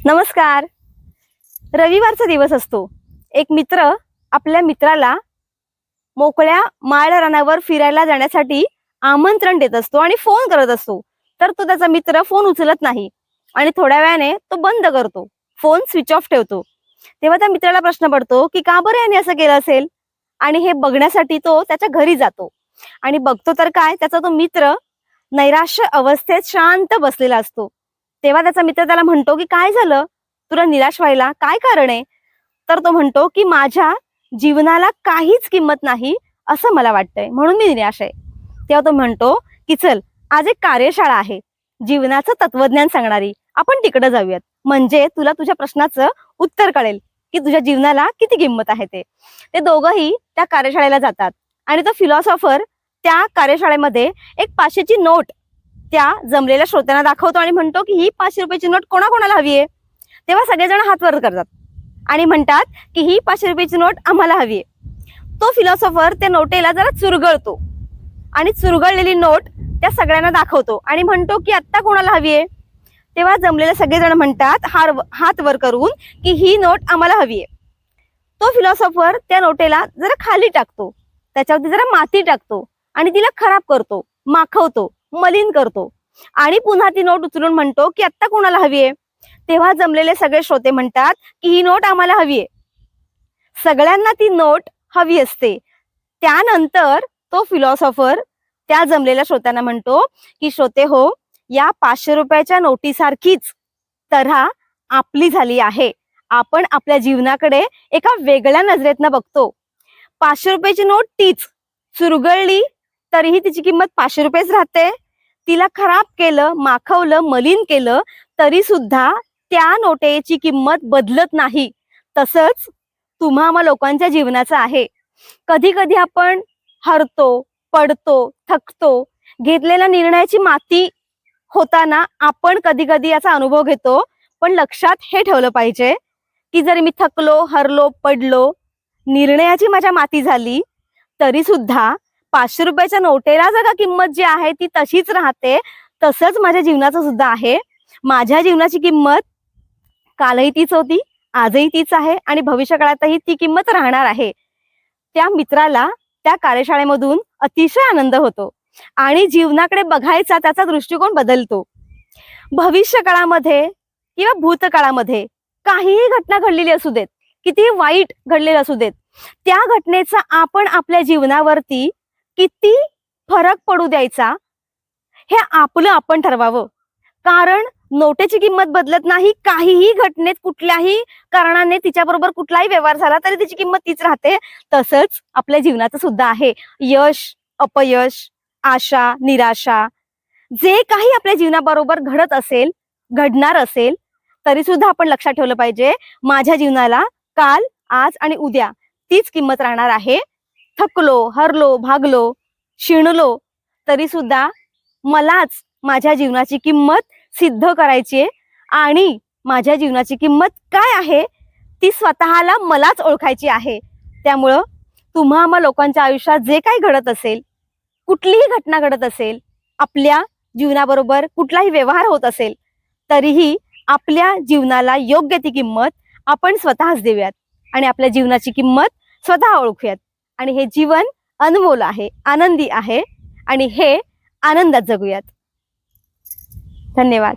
नमस्कार. रविवारचा दिवस असतो. एक मित्र आपल्या मित्राला मोकळ्या माळ रानावर फिरायला जाण्यासाठी आमंत्रण देत असतो आणि फोन करत असतो. तर तो त्याचा मित्र फोन उचलत नाही आणि थोड्या वेळाने तो बंद करतो, फोन स्विच ऑफ ठेवतो. तेव्हा त्या मित्राला प्रश्न पडतो की का बरं याने असं केलं असेल. आणि हे बघण्यासाठी तो त्याच्या घरी जातो आणि बघतो तर काय, त्याचा तो मित्र नैराश्य अवस्थेत शांत बसलेला असतो. तेव्हा त्याचा मित्र त्याला म्हणतो की काय झालं, तुला निराश व्हायला काय कारण आहे. तर तो म्हणतो की माझ्या जीवनाला काहीच किंमत नाही असं मला वाटतंय, म्हणून मी निराश आहे. तेव्हा तो म्हणतो की चल, आज एक कार्यशाळा आहे जीवनाचं तत्वज्ञान सांगणारी, आपण तिकडे जाऊयात, म्हणजे तुला तुझ्या प्रश्नाचं उत्तर कळेल की तुझ्या जीवनाला किती किंमत आहे. ते दोघंही त्या कार्यशाळेला जातात आणि तो फिलॉसॉफर त्या कार्यशाळेमध्ये एक 500ची नोट त्या जमलेल्या श्रोत्यांना दाखवतो आणि म्हणतो की ही 500 रुपयाची नोट कोणाकोणाला हवी आहे. तेव्हा सगळेजण हात वर करतात आणि म्हणतात की ही 500 रुपयाची नोट आम्हाला हवी आहे. तो फिलॉसॉफर त्या नोटेला जरा चुरगळतो आणि चुरगळलेली नोट त्या सगळ्यांना दाखवतो आणि म्हणतो की आत्ता कोणाला हवी आहे. तेव्हा जमलेले सगळेजण म्हणतात हात वर करून की ही नोट आम्हाला हवी आहे. तो फिलॉसॉफर त्या नोटेला जरा खाली टाकतो, त्याच्यावरती जरा माती टाकतो आणि तिला खराब करतो, माखवतो, मलिन करतो आणि पुन्हा ती नोट उचलून म्हणतो की आत्ता कोणाला हवी आहे. तेव्हा जमलेले सगळे श्रोते म्हणतात की ही नोट आम्हाला हवी आहे. सगळ्यांना ती नोट हवी असते. त्यानंतर तो फिलॉसॉफर त्या जमलेल्या श्रोत्यांना म्हणतो की श्रोते हो, या 500 रुपयाच्या नोटीसारखीच तऱ्हा आपली झाली आहे. आपण आपल्या जीवनाकडे एका वेगळ्या नजरेतनं बघतो. 500 रुपयाची नोट तीच चुरगळली तरीही तिची किंमत 500 रुपयेच राहते. तिला खराब केलं, माखवलं, मलिन केलं तरी सुद्धा त्या नोटेची किंमत बदलत नाही. तसंच तुम्हा लोकांच्या जीवनाचं आहे. कधी कधी आपण हरतो, पडतो, थकतो. घेतलेल्या निर्णयाची माती होताना आपण कधी कधी याचा अनुभव घेतो. पण लक्षात हे ठेवलं पाहिजे की जरी मी थकलो, हरलो, पडलो, निर्णयाची माझ्या माती झाली तरी सुद्धा 500 रुपयाच्या नोटेला जगा किंमत जी आहे ती तशीच राहते. तसंच माझ्या जीवनाचं सुद्धा आहे. माझ्या जीवनाची किंमत कालही तीच होती, आजही तीच आहे आणि भविष्यकाळातही ती किंमत राहणार आहे. त्या मित्राला त्या कार्यशाळेमधून अतिशय आनंद होतो आणि जीवनाकडे बघायचा त्याचा दृष्टिकोन बदलतो. भविष्यकाळामध्ये किंवा भूतकाळामध्ये काहीही घटना घडलेली असू देत, किती वाईट घडलेलं असू देत, त्या घटनेचा आपण आपल्या जीवनावरती किती फरक पडू द्यायचा हे आपलं आपण ठरवावं. कारण नोटेची किंमत बदलत नाही. काहीही घटनेत कुठल्याही कारणाने तिच्याबरोबर कुठलाही व्यवहार झाला तरी तिची किंमत तीच राहते. तसंच आपल्या जीवनाचं सुद्धा आहे. यश, अपयश, आशा, निराशा, जे काही आपल्या जीवनाबरोबर घडत असेल, घडणार असेल, तरी सुद्धा आपण लक्षात ठेवलं पाहिजे माझ्या जीवनाला काल, आज आणि उद्या तीच किंमत राहणार आहे. थकलो, हरलो, भागलो, शिणलो तरी सुद्धा मलाच माझ्या जीवनाची किंमत सिद्ध करायची आहे आणि माझ्या जीवनाची किंमत काय आहे ती स्वतःला मलाच ओळखायची आहे. त्यामुळं तुम्हा लोकांच्या आयुष्यात जे काही घडत असेल, कुठलीही घटना घडत असेल, आपल्या जीवनाबरोबर कुठलाही व्यवहार होत असेल, तरीही आपल्या जीवनाला योग्य ती किंमत आपण स्वतःच देऊयात आणि आपल्या जीवनाची किंमत स्वतः ओळखूयात. आणि हे जीवन अनमोल आहे, आनंदी आहे आणि हे आनंदात जगूयात. धन्यवाद.